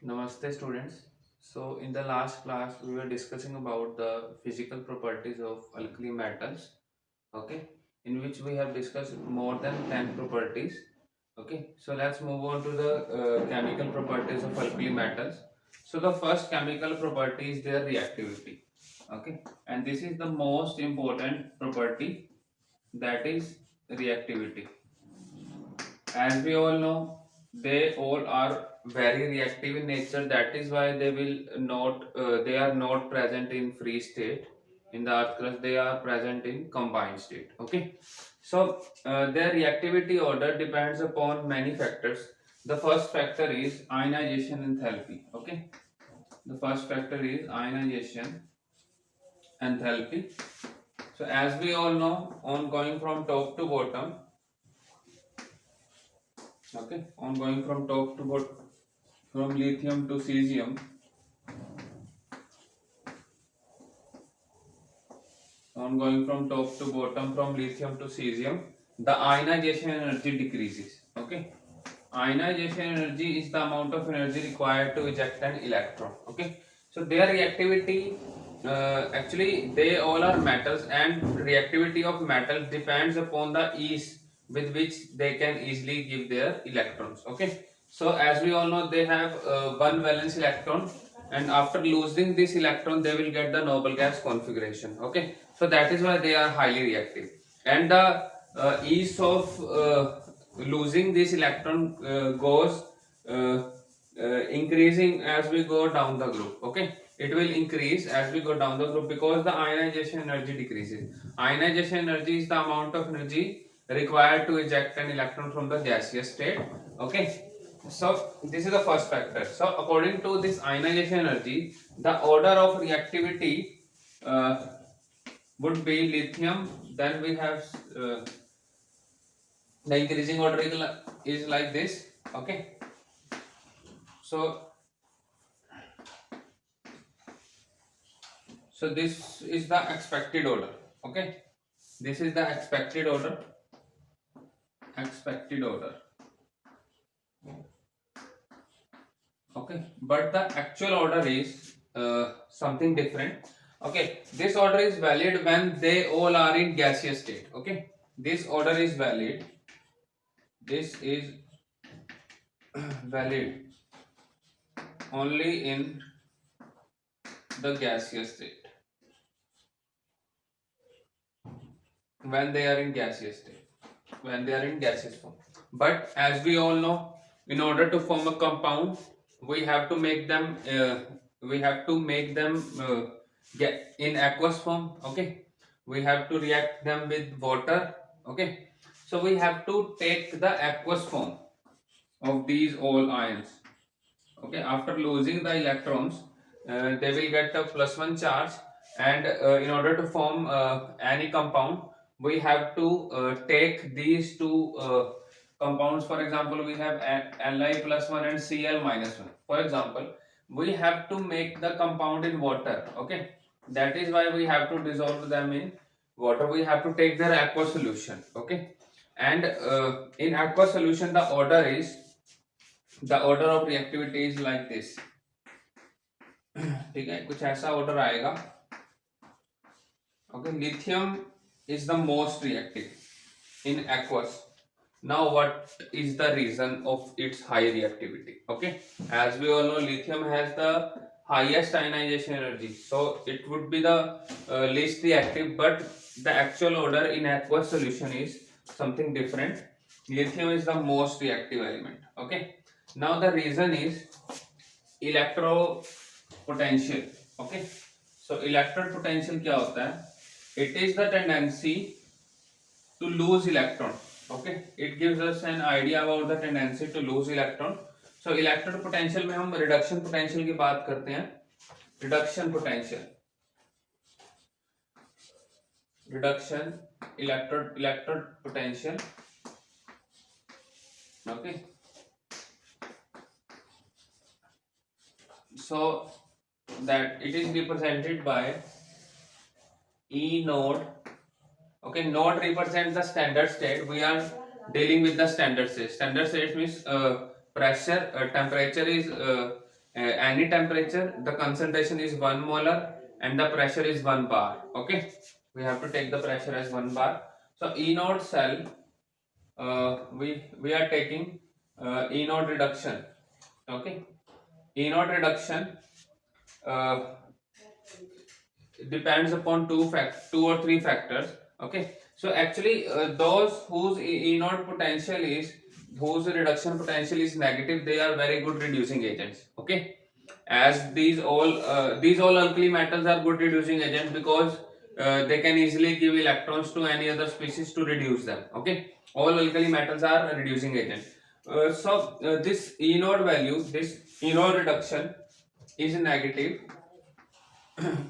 Namaste students. So in the last class we were discussing about the physical properties of alkali metals, okay, in which we have discussed more than 10 properties. Okay, so let's move on to the chemical properties of alkali metals. So the first chemical property is their reactivity, okay, and this is the most important property, that is reactivity. As we all know, they all are very reactive in nature. That is why they are not present in free state in the earth crust. They are present in combined state. Okay, so their reactivity order depends upon many factors. The first factor is ionization enthalpy. Okay, the first factor is ionization enthalpy. So as we all know, on going from top to bottom, okay, on going from top to bottom, from lithium to cesium, on going from top to bottom, from lithium to cesium, the ionization energy decreases. Okay, ionization energy is the amount of energy required to eject an electron. Okay, so their reactivity, actually they all are metals, and reactivity of metals depends upon the ease with which they can easily give their electrons. Okay, so as we all know, they have one valence electron, and after losing this electron they will get the noble gas configuration. Okay, so that is why they are highly reactive, and the ease of losing this electron goes increasing as we go down the group. Okay, it will increase as we go down the group because the ionization energy decreases. Ionization energy is the amount of energy required to eject an electron from the gaseous state. Okay, so this is the first factor. So according to this ionization energy, the order of reactivity uh, would be lithium. Then we have the increasing order is like this. Okay, so this is the expected order. Okay, this is the expected order. Okay, but the actual order is something different. Okay, this order is valid when they all are in gaseous state. Okay, this order is valid, this is valid only in the gaseous state, when they are in gaseous state, when they are in gaseous form. But as we all know, in order to form a compound, we have to make them get in aqueous form. Okay, we have to react them with water. Okay, so we have to take the aqueous form of these all ions. Okay, after losing the electrons, they will get a plus one charge, and in order to form any compound, we have to take these two compounds. For example, we have Li plus 1 and Cl minus 1. For example, we have to make the compound in water. Okay, that is why we have to dissolve them in water. We have to take their aqueous solution. Okay, and in aqueous solution, the order of reactivity is like this. ठीक है, कुछ ऐसा order आएगा. Okay, lithium is the most reactive in aqueous. Now what is the reason of its high reactivity? Okay, as we all know, lithium has the highest ionization energy, so it would be the least reactive, but the actual order in aqueous solution is something different. Lithium is the most reactive element. Okay, now the reason is electropotential. Okay, so electrode potential क्या होता है? It is the tendency to lose electron. Okay, it gives us an idea about the tendency to lose electron. So electrode potential में हम reduction potential की बात करते हैं. reduction potential reduction electrode potential. Okay, so that it is represented by E node. Okay, node represents the standard state. We are dealing with the standard state. Standard state means pressure, temperature is any temperature, the concentration is 1 molar and the pressure is 1 bar. Okay, we have to take the pressure as 1 bar. So E naught cell, we are taking E naught reduction. Okay, E naught reduction uh, depends upon two or three factors. Okay, so actually those whose E naught potential is, whose reduction potential is negative, they are very good reducing agents. Okay, as these all alkali metals are good reducing agents because they can easily give electrons to any other species to reduce them. Okay, all alkali metals are reducing agents. This E naught value, this E naught reduction is negative.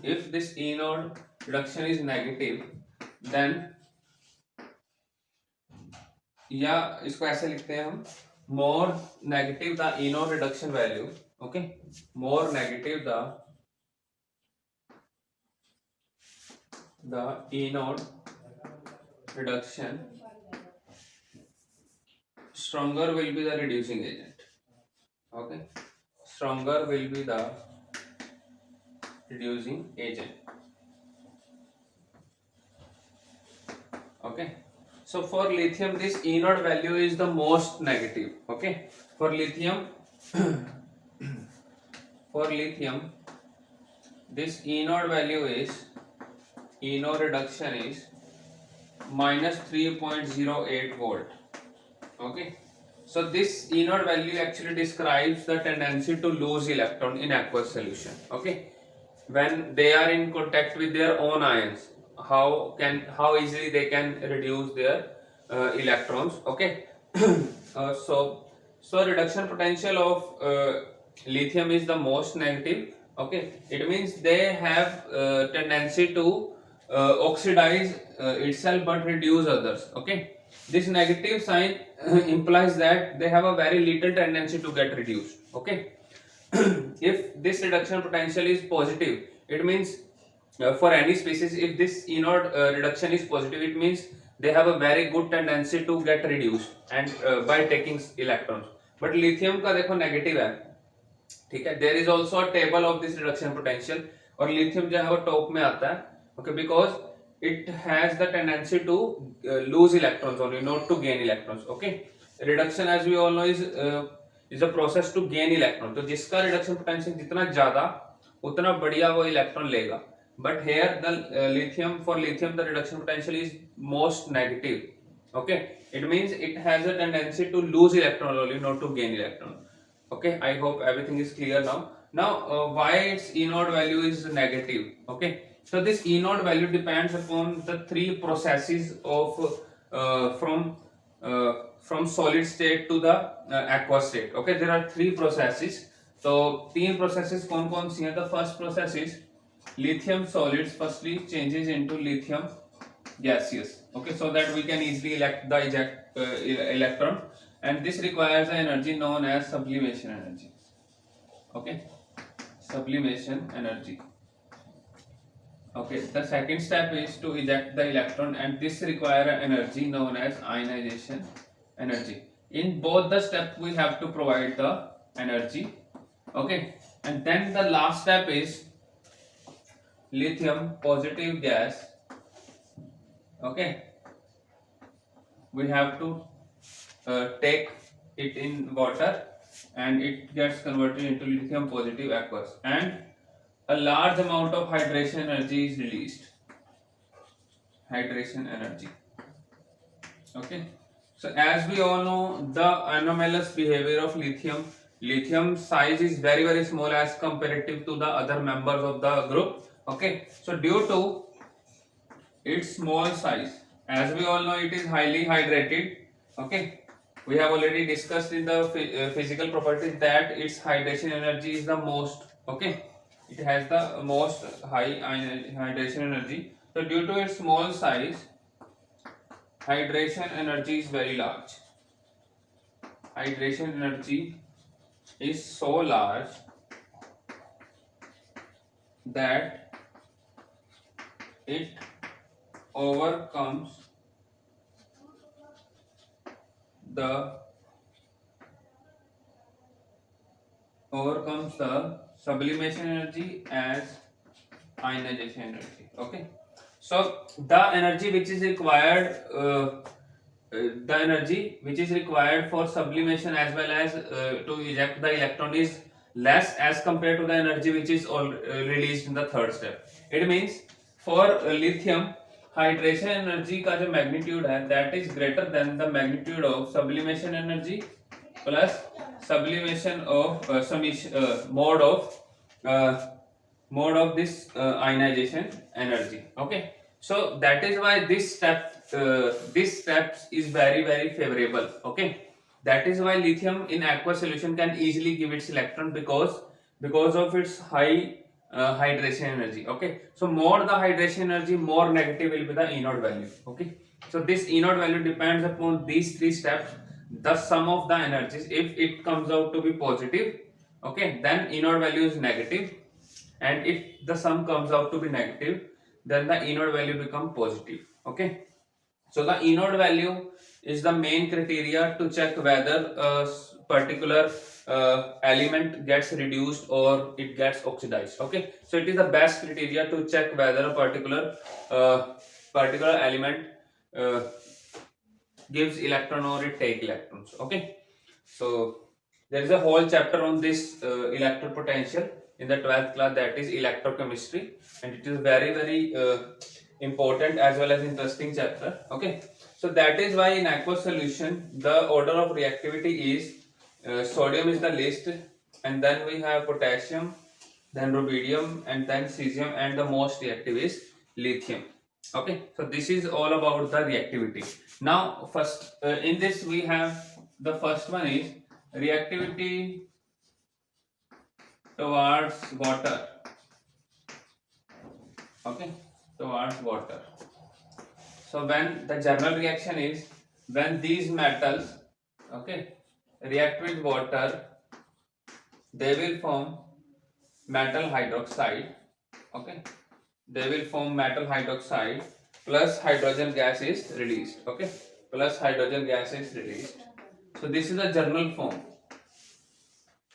If this E naught reduction is negative, then, या इसको ऐसे लिखते हैं हम, more negative the E naught reduction value. Okay, more negative the E naught reduction, stronger will be the reducing agent. Okay, stronger will be the reducing agent. Okay, so for lithium this E naught value is the most negative. Okay, for lithium for lithium this E naught value is, E naught reduction is minus 3.08 volt. Okay, so this E naught value actually describes the tendency to lose electron in aqueous solution. Okay, when they are in contact with their own ions, how easily they can reduce their electrons. Okay, so reduction potential of lithium is the most negative. Okay, it means they have tendency to oxidize itself but reduce others. Okay, this negative sign implies that they have a very little tendency to get reduced. Okay, if this reduction potential is positive, it means for any species, if this E naught reduction is positive, it means they have a very good tendency to get reduced and by taking electrons. But lithium का देखो negative है, ठीक है. There is also a table of this reduction potential, और lithium जो है वो top में आता है. Okay, because it has the tendency to lose electrons only, not to gain electrons. Okay, reduction as we all know is a process to gain electron. तो जिसका reduction potential जितना ज्यादा, उतना बढ़िया वो इलेक्ट्रॉन लेगा. But here the lithium, for lithium the reduction potential is most negative. Okay, it means it has a tendency to lose electron only, not to gain electron. Okay, I hope everything is clear now. Why its E naught value is negative? Okay, so this E naught value depends upon the three processes of from solid state to the aqueous state. Okay, there are three processes. तो तीन processes कौन कौन सी हैं? The first process is lithium solids firstly changes into lithium gaseous. Okay, so that we can easily eject electron, and this requires an energy known as sublimation energy. Okay, sublimation energy. Okay, the second step is to eject the electron, and this requires an energy known as ionization energy. In both the steps we have to provide the energy. Okay, and then the last step is lithium positive gas. Okay, we have to take it in water and it gets converted into lithium positive aqueous, and a large amount of hydration energy is released. Hydration energy. Okay, so as we all know, the anomalous behavior of lithium size is very small as comparative to the other members of the group. Okay, so due to its small size, as we all know, it is highly hydrated. Okay, we have already discussed in the physical properties that its hydration energy is the most. Okay, it has the most high hydration energy. So due to its small size, hydration energy is very large. Hydration energy is so large that it overcomes the overcomes the sublimation energy as ionization energy. Okay, so the energy which is required the energy which is required for sublimation as well as to eject the electron is less as compared to the energy which is released in the third step. It means for lithium hydration energy का जो magnitude है that is greater than the magnitude of sublimation energy plus sublimation of mode of uh, this ionization energy. Okay, so that is why this steps is very favorable. Okay, that is why lithium in aqueous solution can easily give its electron because of its high hydration energy. Okay, so more the hydration energy, more negative will be the E naught value. Okay, so this E naught value depends upon these three steps, the sum of the energies. If it comes out to be positive, okay, then E naught value is negative, and if the sum comes out to be negative, then the E naught value become positive. Okay, so the E naught value is the main criteria to check whether a particular element gets reduced or it gets oxidized. Okay, so it is the best criteria to check whether a particular element uh, gives electron or it take electrons. Okay, so there is a whole chapter on this electropotential in the 12th class, that is electrochemistry, and it is very important as well as interesting chapter. Okay, so that is why in aqueous solution the order of reactivity is sodium is the least, and then we have potassium, then rubidium, and then cesium, and the most reactive is lithium. Okay, so this is all about the reactivity. Now first in this we have the first one is reactivity towards water. Okay, towards water. So when the general reaction is when these metals, okay, react with water, they will form metal hydroxide. Okay, they will form metal hydroxide plus hydrogen gas is released. Okay, plus hydrogen gas is released. So this is the general form.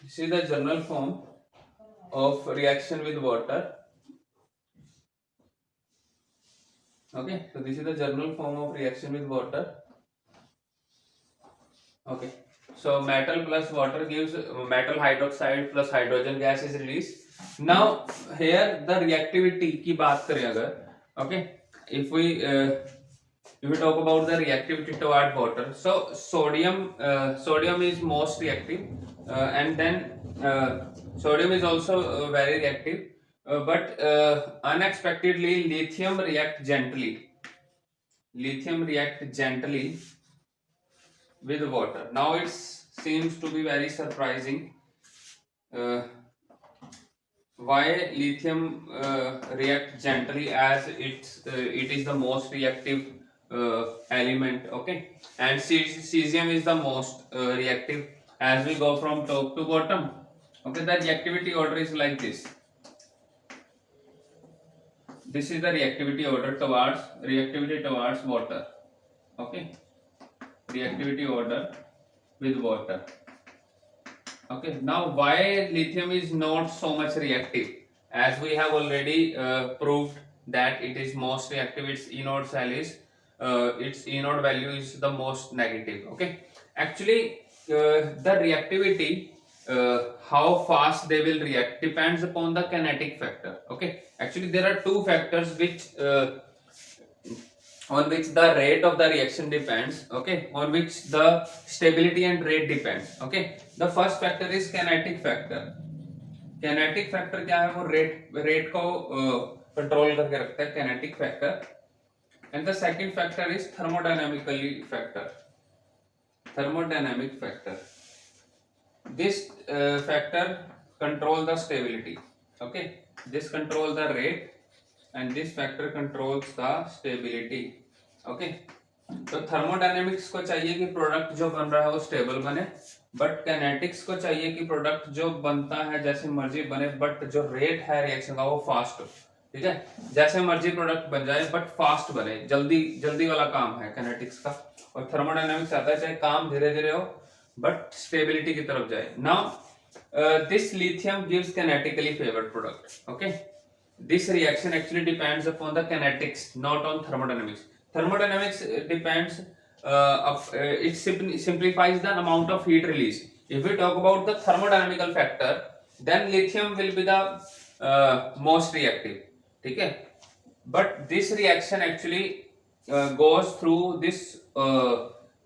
This is the general form of reaction with water. Okay, so this is the general form of reaction with water. Okay, so metal plus water gives metal hydroxide plus hydrogen gas is released. Now here the reactivity की बात करें अगर, okay, if we talk about the reactivity toward water, so sodium is most reactive, and then sodium is also very reactive, but unexpectedly lithium react gently. Lithium react gently with water. Now it seems to be very surprising why lithium react gently, as it is the most reactive element. Okay, and cesium is the most reactive. As we go from top to bottom, okay, the reactivity order is like this. This is the reactivity order towards water. Okay, reactivity order with water. Okay, now why lithium is not so much reactive? As we have already proved that it is most reactive, its E naught cell is its E naught value is the most negative. Okay, actually the reactivity, how fast they will react depends upon the kinetic factor. Okay, actually there are two factors which on which the rate of the reaction depends. Okay, on which the stability and rate depends. Okay, the first factor is kinetic factor. kinetic factor क्या है, वो rate को control करके रखता है, kinetic factor. And the second factor is thermodynamic factor. This factor control the stability. Okay, this control the rate and this factor controls the stability. Okay, तो thermodynamics को चाहिए कि प्रोडक्ट जो बन रहा है वो स्टेबल बने, बट काइनेटिक्स को चाहिए कि प्रोडक्ट जो बनता है जैसे मर्जी बने, बट जो रेट है रिएक्शन का वो फास्ट हो. ठीक है, जैसे मर्जी प्रोडक्ट बन जाए बट फास्ट बने, जल्दी वाला काम है काइनेटिक्स का. और थर्मोडायनेमिक्स आता है चाहे काम धीरे धीरे हो बट स्टेबिलिटी की तरफ जाए. Now this lithium gives kinetically favored product. Okay, this reaction actually depends upon the kinetics, not on thermodynamics. Thermodynamics depends it simplifies the amount of heat release. If we talk about the thermodynamical factor, then lithium will be the most reactive. Okay, but this reaction actually goes through this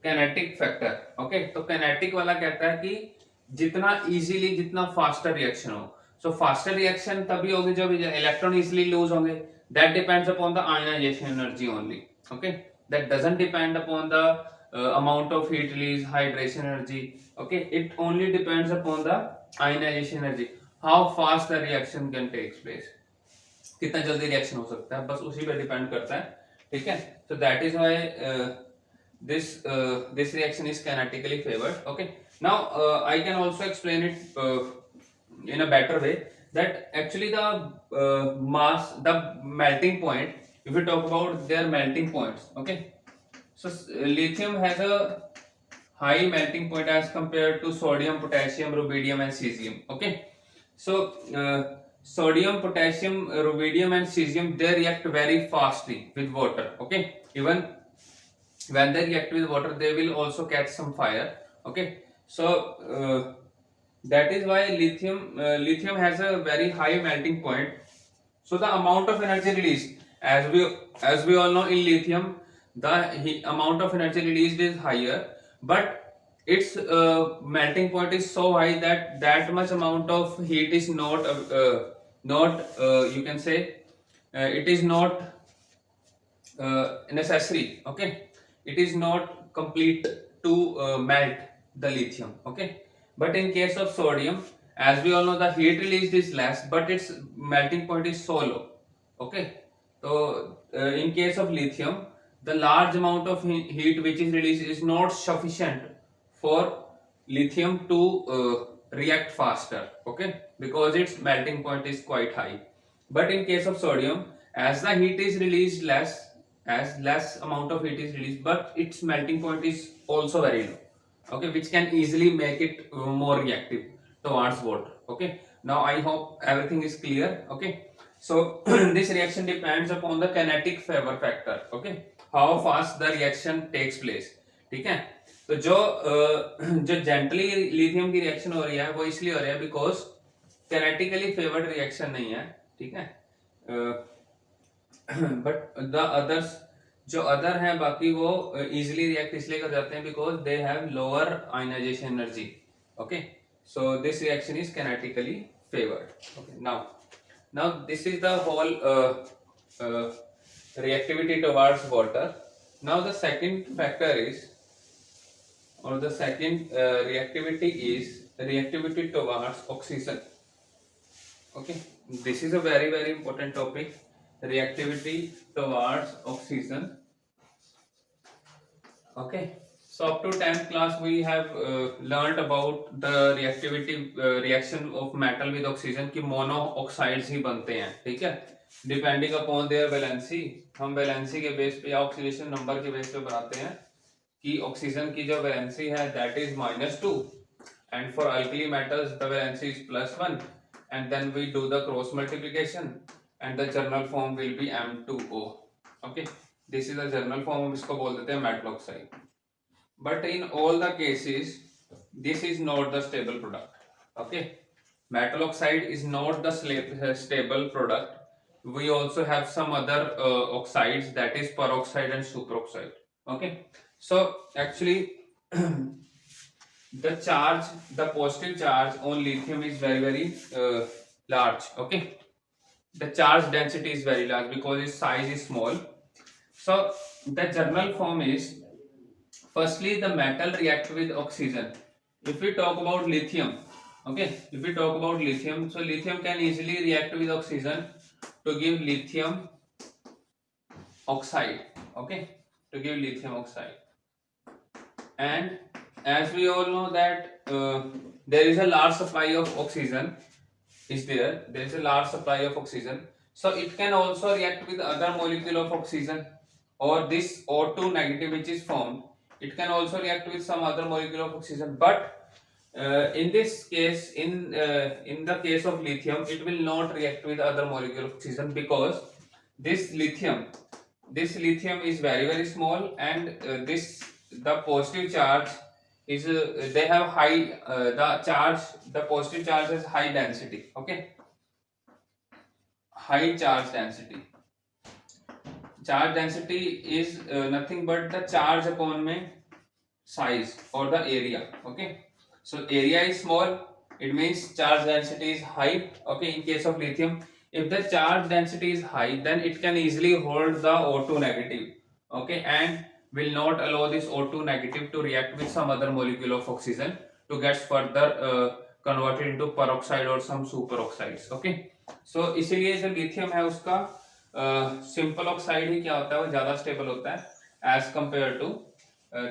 kinetic factor. Okay, तो kinetic वाला कहता है कि जितना easily जितना faster reaction हो. So faster reaction तभी होगी जब electron easily lose होंगे. That depends upon the ionization energy only. Okay, that doesn't depend upon the amount of heat release, hydration energy. Okay, it only depends upon the ionization energy, how fast the reaction can take place. कितना जल्दी reaction हो सकता है, बस उसी पे depend करता है. ठीक है, so that is why this reaction is kinetically favored. Okay, now I can also explain it in a better way, that actually the mass, the melting point, if we talk about their melting points. Okay, so lithium has a high melting point as compared to sodium, potassium, rubidium and cesium. Okay, so sodium, potassium, rubidium and cesium, they react very fastly with water. Okay, even when they react with water, they will also catch some fire. Okay, so that is why lithium has a very high melting point. So the amount of energy released, as we all know, in lithium the amount of energy released is higher, but its melting point is so high that that much amount of heat is not you can say it is not necessary. Okay, it is not complete to melt the lithium. Okay, but in case of sodium, as we all know, the heat released is less, but its melting point is so low. Okay, so in case of lithium, the large amount of heat which is released is not sufficient for lithium to react faster. Okay, because its melting point is quite high. But in case of sodium, as the heat is released less, as less amount of heat is released, but its melting point is also very low. Okay, which can easily make it more reactive towards water. Okay, now I hope everything is clear. Okay, so this reaction depends upon the kinetic favor factor. Okay, how fast the reaction takes place. ठीक है, तो जो gently lithium की reaction हो रही है वो इसलिए हो रही है बिकॉज कैनेटिकली फेवर्ड रिएक्शन नहीं है. ठीक है, बट द अदर्स, जो अदर हैं बाकी वो इजीली रिएक्ट इसलिए कर जाते हैं because they have lower ionisation energy. Okay, so this reaction is kinetically favoured. Okay, now this is the whole reactivity towards water. Now the second factor is, or the second reactivity is reactivity towards oxygen. Okay, this is a very important topic, reactivity towards oxygen. Okay, so up to 10th class we have learned about the reactivity reaction of metal with oxygen कि mono oxides ही बनते हैं. ठीक है, depending upon their valency, हम valency के base पे या oxidation number के बेस पे बनाते हैं कि ऑक्सीजन की जो वैलेंसी है that is -2 and for alkali metals the valency is +1 and then we do the cross multiplication and the general form will be M2O. Okay, this is the general form, हम इसको बोल देते हैं metal oxide. But in all the cases this is not the stable product. Okay, metal oxide is not the stable product. We also have some other oxides, that is peroxide and superoxide. Okay, so actually the charge, the positive charge on lithium is very large. Okay, the charge density is very large because its size is small. So the general form is, firstly the metal react with oxygen. If we talk about lithium, okay, if we talk about lithium, so lithium can easily react with oxygen to give lithium oxide. Okay, to give lithium oxide. And as we all know that there is a large supply of oxygen is there is a large supply of oxygen, so it can also react with other molecule of oxygen, or this O2 negative which is formed, it can also react with some other molecule of oxygen. But In this case, in the case of lithium, it will not react with other molecule of oxygen because this lithium this lithium is very small, and this the positive charge is they have high the positive charge is high density. Okay, high charge density is nothing but the charge upon में size or the area. Okay, so area is small, it means charge density is high. Okay, in case of lithium, if the charge density is high, then it can easily hold the O2 negative. Okay, and will not allow this O2 negative to react with some other molecule of oxygen to get further converted into peroxide or some superoxides. Okay, so इसीलिए जो lithium है उसका simple oxide ही क्या होता है, वो ज्यादा stable होता है as compare to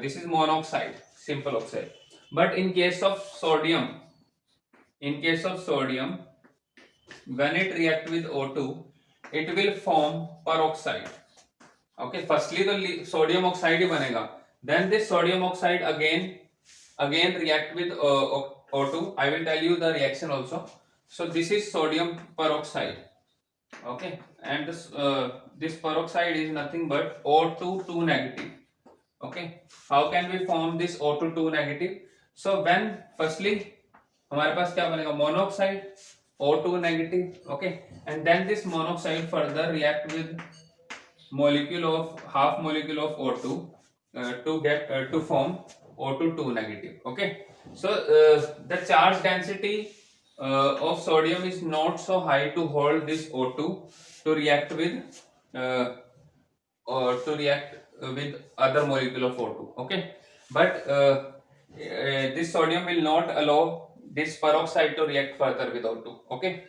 this is monoxide, simple oxide. But in case of sodium, when it react with O2, it will form peroxide. Okay, firstly the sodium oxide ही बनेगा, then this sodium oxide again react with O2. I will tell you the reaction also. So this is sodium peroxide. Okay, and this peroxide is nothing but O2 2 negative. Okay, how can we form this O2 2 negative? So when firstly हमारे पास क्या बनेगा, monoxide O2 negative. Okay, and then this monoxide further react with half molecule of O2 to form O2 2 negative. Okay, so the charge density of sodium is not so high to hold this O2 to react with with other molecule of O2. Okay, but this sodium will not allow this peroxide to react further with O2. Okay,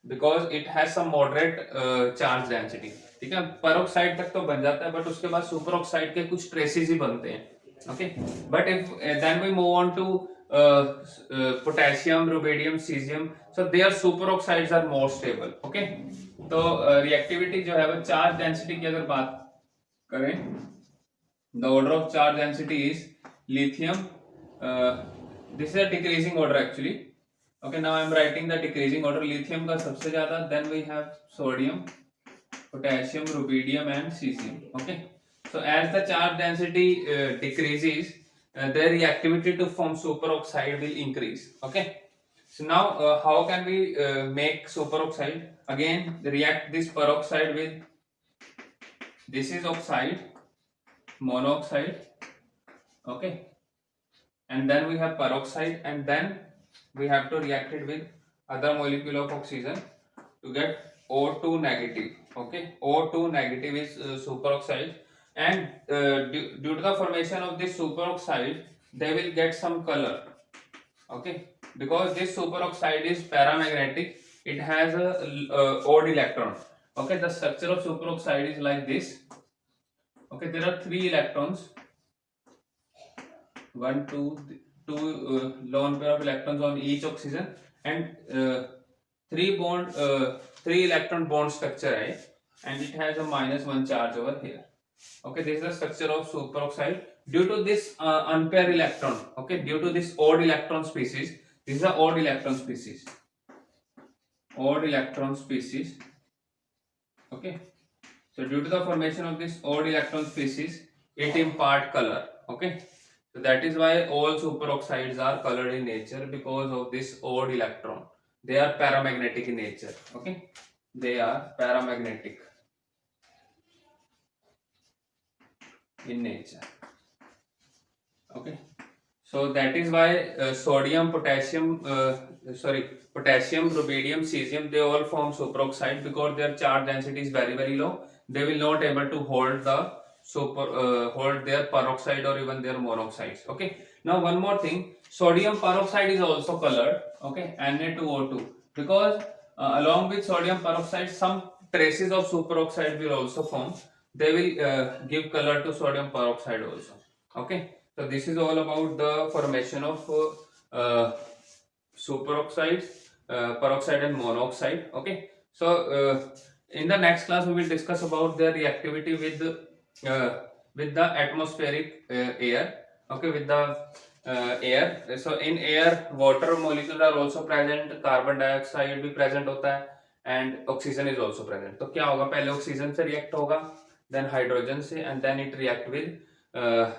because it has some moderate charge density. ठीक है, peroxide तक तो बन जाता है, but उसके बाद super oxide के कुछ ट्रेसेस ही बनते हैं. Okay, but if then we move on to potassium, rubidium, cesium, so their super oxides are more stable. Okay, तो रिएक्टिविटी जो है वो चार्ज डेंसिटी की अगर बात करें, the order of charge density is lithium, this is a decreasing order actually. Okay, now I am writing the decreasing order. lithium का सबसे ज्यादा, then we have sodium, potassium, rubidium and cesium. Okay, so as the charge density decreases, their reactivity to form superoxide will increase. Okay, so now how can we make superoxide? Again react this peroxide with, this is oxide, monoxide. Okay, and then we have peroxide, and then we have to react it with other molecule of oxygen to get O2 negative. Okay, O2 negative is superoxide, and due to the formation of this superoxide, they will get some color. Okay, because this superoxide is paramagnetic, it has a odd electron. Okay, the structure of superoxide is like this. Okay, there are 3 electrons, 1 2 lone pair of electrons on each oxygen, and 3 electron bond structure है, and it has a -1 charge over here. Okay, this is the structure of superoxide. Due to this unpaired electron, okay, due to this odd electron species, this is the odd electron species. Okay, so due to the formation of this odd electron species, it impart color. Okay, so that is why all superoxides are colored in nature, because of this odd electron. They are paramagnetic in nature. Okay, they are paramagnetic in nature. Okay, so that is why sodium, potassium, rubidium, cesium, they all form superoxide because their charge density is very low. They will not able to hold their peroxide or even their monoxides. Okay, now one more thing, sodium peroxide is also colored. Okay, Na2O2, because along with sodium peroxide, some traces of superoxide will also form. They will give color to sodium peroxide also. Okay, so this is all about the formation of superoxides, peroxide and monoxide. Okay, so in the next class we will discuss about their reactivity with the atmospheric air. Okay, with the air. So in air, water molecules are also present, carbon dioxide भी present होता है, and oxygen is also present. तो क्या होगा, पहले oxygen से react होगा, then hydrogen से, and then it react with uh,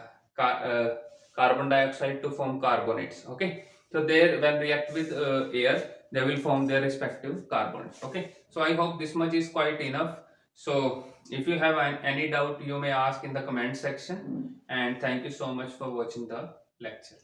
carbon dioxide to form carbonates. Okay, so there when react with air, they will form their respective carbons. Okay, so I hope this much is quite enough. So if you have any doubt, you may ask in the comment section, and thank you so much for watching the lecture.